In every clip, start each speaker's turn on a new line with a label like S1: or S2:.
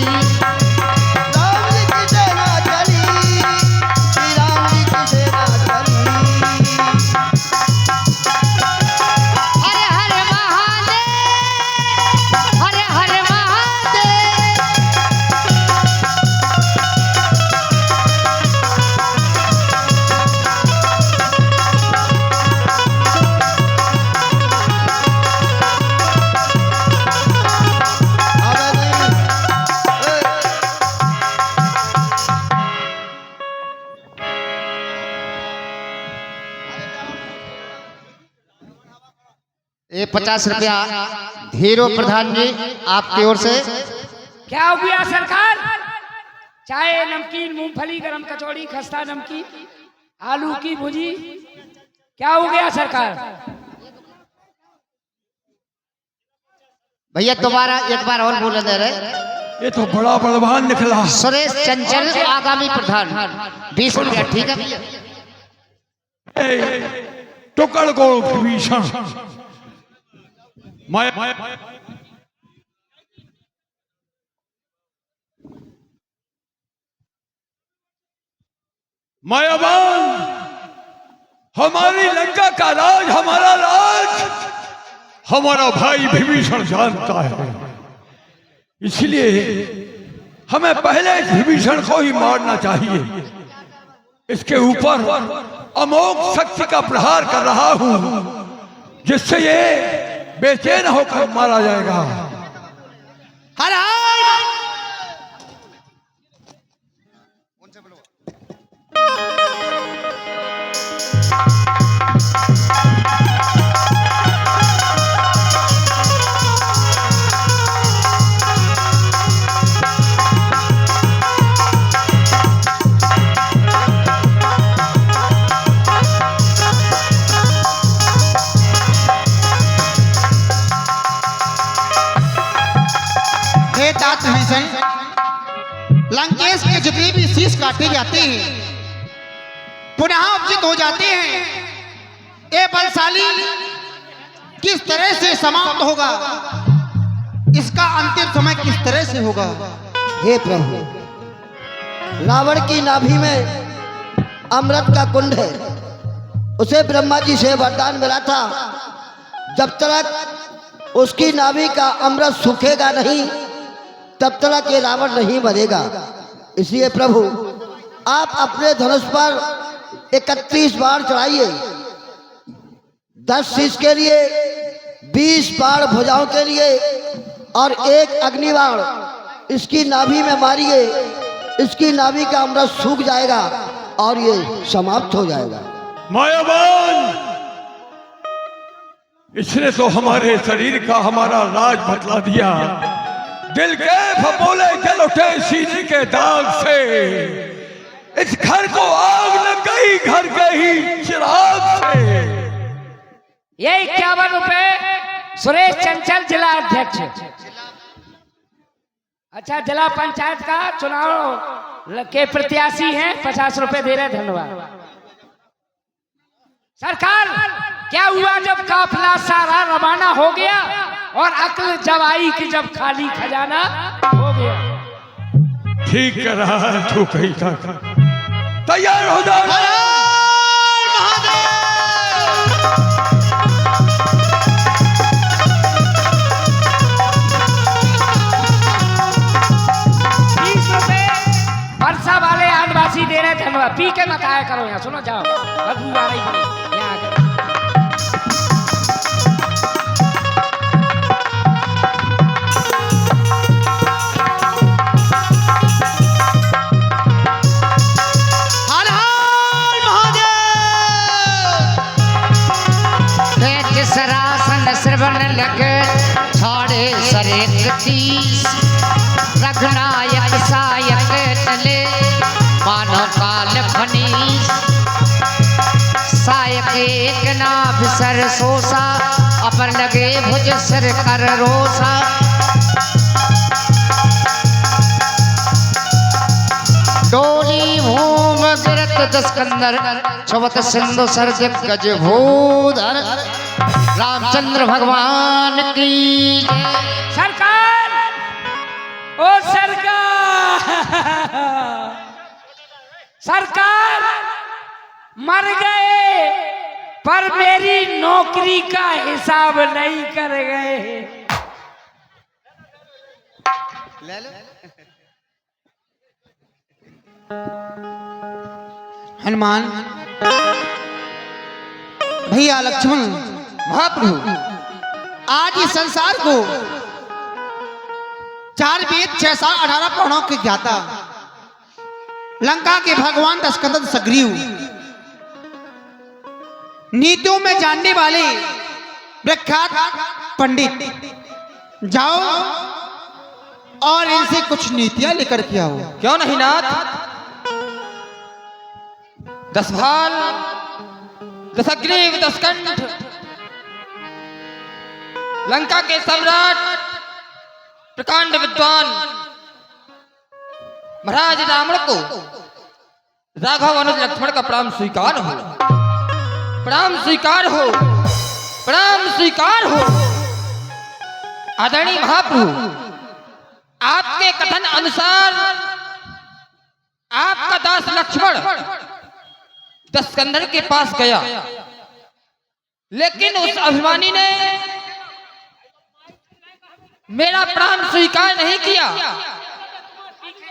S1: राम जी की सेना चली, श्री राम जी की सेना चली।
S2: हर हर महादेव, हर हर महादेव।
S1: अबे नहीं,
S3: ये 50 रुपया धीरो प्रधान जी आपकी ओर से।
S4: क्या हो गया सरकार? चाय, नमकीन, मूंगफली, गरम कचौड़ी, खस्ता नमकीन, आलू की भुजी, क्या हो गया सरकार?
S3: भैया दोबारा एक बार और बोले दे रहे।
S5: ये तो बड़ा बलवान निकला।
S3: सुरेश चंचल आगामी प्रधान 20 रुपया। ठीक है भैया।
S5: टुकड़ को विभीषण मायावान, हमारी लंका का राज, हमारा राज हमारा भाई विभीषण जानता है, इसलिए हमें पहले विभीषण को ही मारना चाहिए। इसके ऊपर अमोघ शक्ति का प्रहार कर रहा हूं, जिससे ये बेचैन होकर मारा जाएगा।
S3: हर हर
S1: तात विभीषण, लंकेश के जितने भी शीश काटे जाते हैं पुनः उपजित हो जाते हैं। ये बलशाली किस तरह से समाप्त होगा, इसका अंतिम समय किस तरह से होगा? हे प्रभु, रावण की नाभि में अमृत का कुंड है, उसे ब्रह्मा जी से वरदान मिला था, जब तक उसकी नाभि का अमृत सूखेगा नहीं तब तक ये रावण नहीं मरेगा। इसलिए प्रभु आप अपने धनुष पर 31 बाण चढ़ाइए, 10 शीश के लिए, 20 बाण भुजाओं के लिए और 1 अग्निबाण इसकी नाभि में मारिए। इसकी नाभि का अमृत सूख जाएगा और ये समाप्त हो जाएगा।
S5: मायावान, इसने तो हमारे शरीर का हमारा राज बतला दिया। दिल के फपोले जल उठे सीने के दाग से, इस घर को आग लग गई, घर के ही चिराग से।
S4: ये 51 रुपए सुरेश चंचल जिला अध्यक्ष। अच्छा, जिला पंचायत का चुनाव के प्रत्याशी हैं, 50 रुपए दे रहे। धन्यवाद सरकार। क्या हुआ जब काफिला सारा रवाना हो गया और अक्ल जब आई कि जब खाली खजाना हो गया?
S5: ठीक कर रहा है तू, कहीं था। तैयार हो जाओ।
S4: वर्षा वाले आदिवासी दे रहे। धन्यवाद। पी के मत आया करो यहाँ, सुनो जाओ, बदबू आ रही है यहाँ आकर।
S2: सरासन श्रवण लग छाड़े सरेत 30, रघुनायक सायक चले मानो काल फनीस। सायक एक नाभ सर सोसा, अपर लगे भुज सिर कर रोसा। डोली भूम गिरत दस्कंदर, छवत सिंधु सर दिग्गज भूधर। रामचंद्र भगवान की
S4: सरकार। ओ सरकार, सरकार मर गए पर मेरी नौकरी का हिसाब नहीं कर गए।
S1: हनुमान भैया लक्ष्मण महाप्रभु, आज इस संसार को 4 वेद 6 साल 18 पुराणों के ज्ञाता लंका के भगवान दशकंदन सग्रीव, नीतियों में जानने वाले विख्यात पंडित, जाओ और इनसे कुछ नीतियां लेकर के आओ।
S6: क्यों नहीं नाथ? 10 भाल, दशग्रीव, दशकंठ, लंका के सम्राट, प्रकांड विद्वान महाराज रावण को राघव अनुज लक्ष्मण का प्रणाम स्वीकार हो, प्रणाम स्वीकार हो, प्रणाम स्वीकार हो। आदरणीय महाप्रभु, आपके कथन अनुसार आपका दास लक्ष्मण दशकंधर के पास गया, लेकिन उस अभिमानी ने मेरा प्राण स्वीकार नहीं किया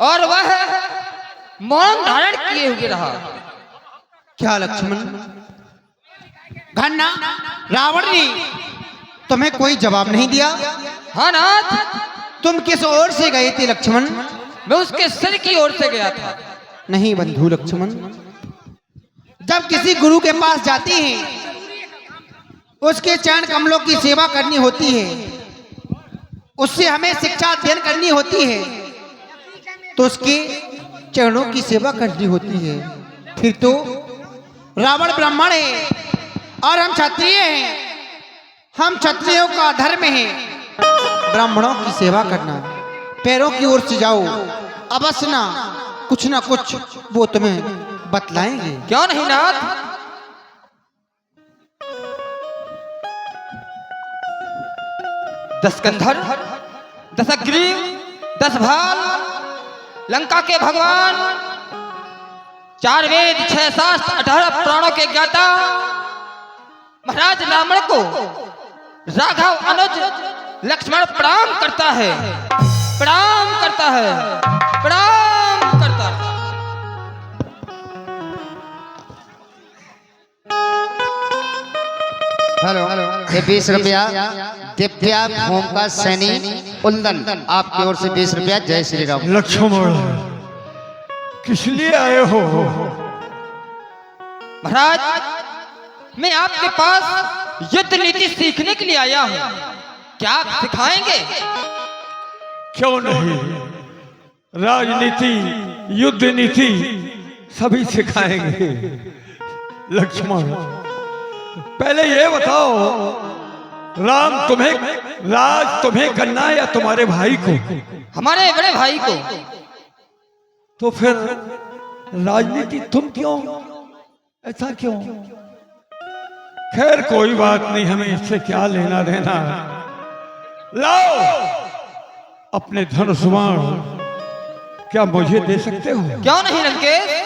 S6: और वह मौन धारण किए हुए रहा।
S1: क्या लक्ष्मण, घन्ना रावण ने तुम्हें कोई जवाब नहीं दिया?
S6: हाँ नाथ,
S1: तुम किस ओर से गए थे लक्ष्मण?
S6: मैं उसके सिर की ओर से गया था।
S1: नहीं बंधु लक्ष्मण, जब किसी गुरु के पास जाते हैं, उसके चरण कमलों की सेवा करनी होती है, उससे हमें शिक्षा अध्ययन करनी होती है, तो उसके चरणों की सेवा करनी होती है। फिर तो रावण ब्राह्मण है और हम क्षत्रिय हैं, हम क्षत्रियों का धर्म है ब्राह्मणों की सेवा करना। पैरों की ओर से जाओ, अवश्य ना कुछ वो तुम्हें बतलाएंगे।
S6: क्यों नहीं नाथ? दशकंधर, दशग्रीव, 10 भाल, लंका के भगवान, 4 वेद 6 शास्त्र 18 पुराणों के ज्ञाता महाराज रावण को राघव अनुज लक्ष्मण प्रणाम करता है, प्रणाम करता है, प्रणाम करता है।
S3: हेलो, ये 20 रुपया दिव्या भूम का सैनी उल्दन आपकी ओर से 20 रुपया। जय श्री राम।
S5: लक्ष्मण, किस लिए आए हो?
S6: महाराज, मैं आपके पास युद्ध नीति सीखने के लिए आया हूँ, क्या आप सिखाएंगे?
S5: क्यों नहीं, राजनीति, युद्ध नीति सभी सिखाएंगे। लक्ष्मण, पहले ये बताओ, राज तुम्हें करना है या तुम्हारे भाई को?
S6: हमारे बड़े भाई को।
S5: तो फिर राजनीति तुम क्यों, ऐसा क्यों? खैर कोई बात नहीं, हमें इससे क्या लेना देना। लाओ अपने धनुष बाण, क्या मुझे दे सकते हो?
S6: क्यों नहीं लंकेश?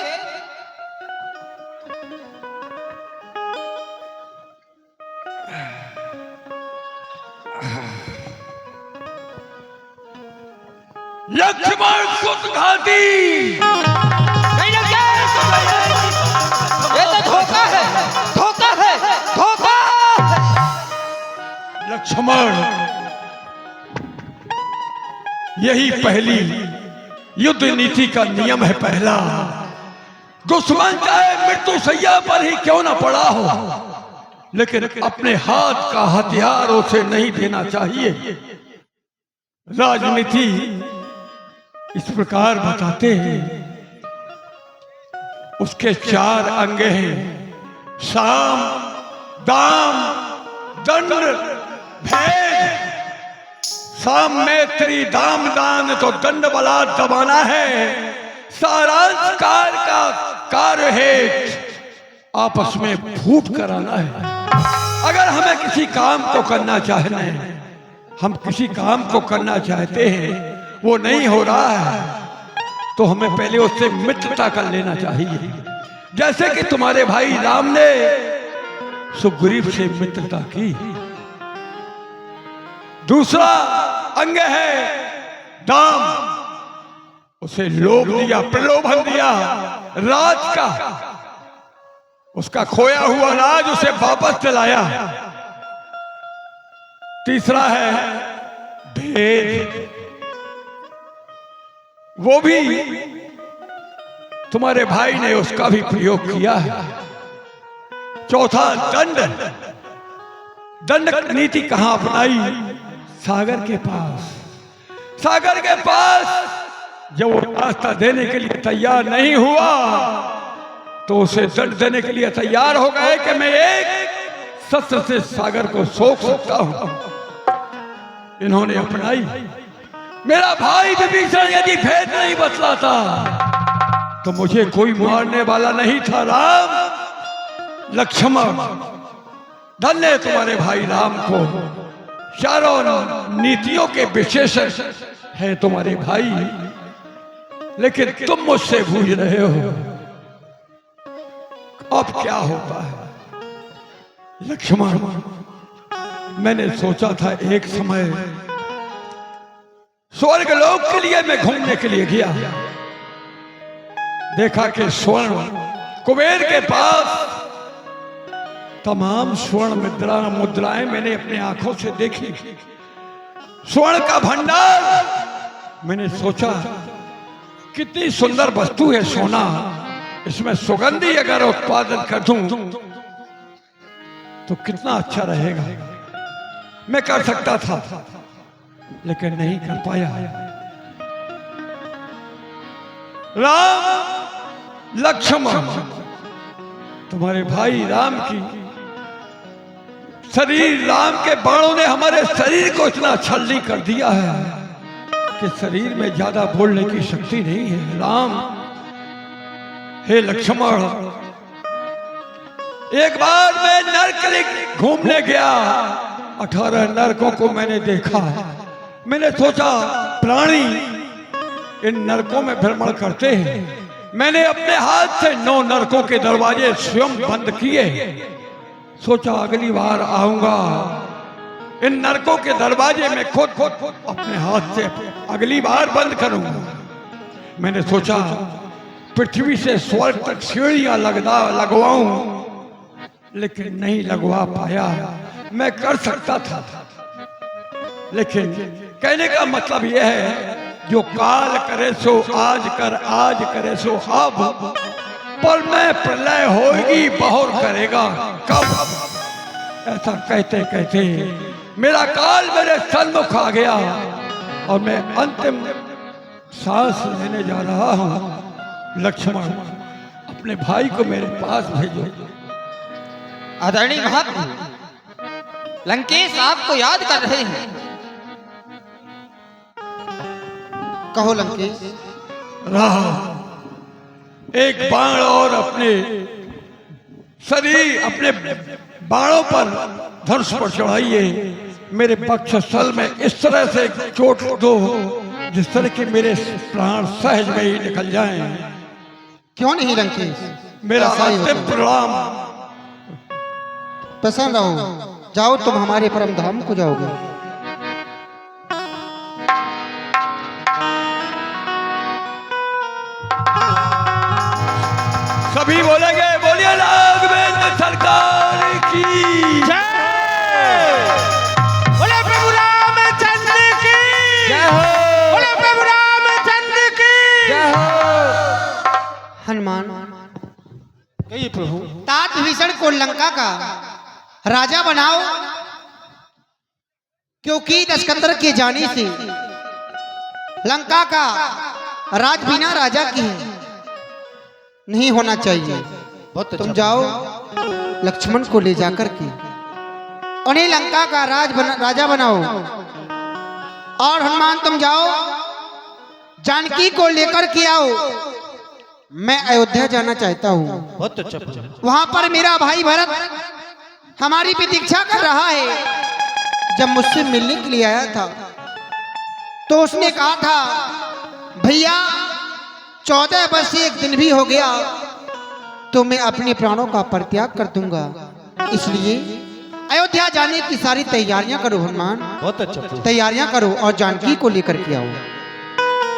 S5: लक्ष्मण कुतघाती,
S6: नहीं लंकेश, ये तो धोखा है, धोखा है, धोखा है।
S5: लक्ष्मण, यही पहली युद्ध नीति का नियम है। पहला, दुश्मन चाहे मृत्यु सैया पर ही क्यों ना पड़ा हो, लेकिन अपने हाथ का हथियार उसे नहीं देना चाहिए। राजनीति इस प्रकार बताते हैं, उसके 4 अंग हैं, साम, दाम, दंड, भेद। साम में त्रिदाम दान, तो दंड बला दबाना है। सारांश कार का कार्य है आपस में फूट कराना है। अगर हमें किसी काम को करना चाहते हैं, हम किसी काम को करना चाहते हैं वो नहीं हो रहा है तो हमें पहले उससे मित्रता कर लेना चाहिए, जैसे कि तुम्हारे भाई राम ने सुग्रीव से मित्रता की। दूसरा अंग है दाम, उसे लोभ दिया, प्रलोभन दिया राज का, उसका खोया हुआ राज उसे वापस दिलाया। तीसरा है भेद, वो भी तुम्हारे भाई ने उसका भी प्रयोग किया है। चौथा दंड, दंड नीति कहां अपनाई? सागर के पास। सागर के पास जब वो रास्ता देने के लिए तैयार नहीं हुआ तो उसे दंड देने के लिए तैयार हो गए कि मैं एक शस्त्र से सागर को सोख सकता हूं। इन्होंने अपनाई। मेरा भाई विभीषण यदि भेद नहीं बतलाता तो मुझे कोई मारने वाला नहीं था। राम लक्ष्मण, धन्य तुम्हारे भाई राम को, चारों नीतियों के विशेषण है तुम्हारे भाई, लेकिन तुम मुझसे पूछ रहे हो अब क्या होता है? लक्ष्मण, मैंने सोचा था एक समय स्वर्ग लोक के लिए मैं घूमने के लिए गया, देखा कि स्वर्ण कुबेर के पास तमाम स्वर्ण मुद्राएं मैंने अपनी आंखों से देखी, स्वर्ण का भंडार। मैंने सोचा कितनी सुंदर वस्तु है सोना, इसमें सुगंधी अगर उत्पादन कर दूं तो कितना अच्छा रहेगा। मैं कर सकता था लेकिन नहीं कर पाया। राम लक्ष्मण, तुम्हारे भाई राम की शरीर, राम के बाणों ने हमारे शरीर को इतना छलनी कर दिया है कि शरीर में ज्यादा बोलने की शक्ति नहीं है। राम, हे लक्ष्मण, एक बार मैं नरक घूमने गया, 18 नरकों को मैंने देखा। मैंने सोचा प्राणी इन नरकों में भ्रमण करते हैं। मैंने अपने हाथ से 9 नरकों के दरवाजे स्वयं बंद किए। सोचा अगली बार आऊंगा इन नरकों के दरवाजे में खुद अपने हाथ से अगली बार बंद करूंगा। मैंने सोचा पृथ्वी से स्वर्ग तक सीढ़ियां लगवाऊं, लेकिन नहीं लगवा पाया। मैं कर सकता था, लेकिन कहने का मतलब यह है जो काल करे सो आज कर, आज करे सो अब, पर मैं प्रलय होगी बहुर करेगा कब। ऐसा कहते कहते मेरा काल मेरे सन्मुख आ गया और मैं अंतिम सांस लेने जा रहा हूं। लक्ष्मण, अपने भाई को मेरे पास भेजो।
S6: आदरणीय महात्मा, लंकेश आपको याद कर रहे हैं।
S1: कहो लंकेश।
S5: रहा एक बाण और अपने शरीर, अपने बाणों पर धनुष पर चढ़ाइए। मेरे वक्षस्थल में इस तरह से चोट दो जिस तरह के मेरे प्राण सहज में ही निकल जाएं।
S1: क्यों नहीं लंकेश,
S5: मेरा
S1: ऐसा ही
S5: अंतिम
S1: होता है।
S5: प्रणाम।
S1: प्रसन्न रहो, जाओ तुम हमारे परम धाम को जाओगे।
S5: सभी बोलेंगे बोलिए नागवेंद्र सरकार की जय।
S2: बोले प्रभु रामचंद्र की
S5: जय हो।
S2: बोले प्रभु रामचंद्र की
S5: जय हो।
S1: हनुमान,
S3: कहिए प्रभु।
S1: तात विभीषण को लंका का राजा बनाओ, क्योंकि दशकंदर के जाने से लंका का राज बिना राजा की है, नहीं होना चाहिए। तुम जाओ लक्ष्मण को ले जाकर के उन्हें लंका का राजा बनाओ। और हनुमान तुम जाओ जानकी को लेकर के आओ। मैं अयोध्या जाना चाहता हूँ।
S3: बहुत अच्छा प्रभु।
S1: वहां पर मेरा भाई भरत हमारी प्रतीक्षा कर रहा है। जब मुझसे मिलने के लिए आया था तो उसने कहा था भैया 14 वर्ष से एक दिन भी हो गया तो मैं अपने प्राणों का परित्याग कर दूंगा, इसलिए अयोध्या जाने की सारी तैयारियां करो हनुमान,
S7: बहुत अच्छा।
S1: तैयारियां करो और जानकी को लेकर के आओ।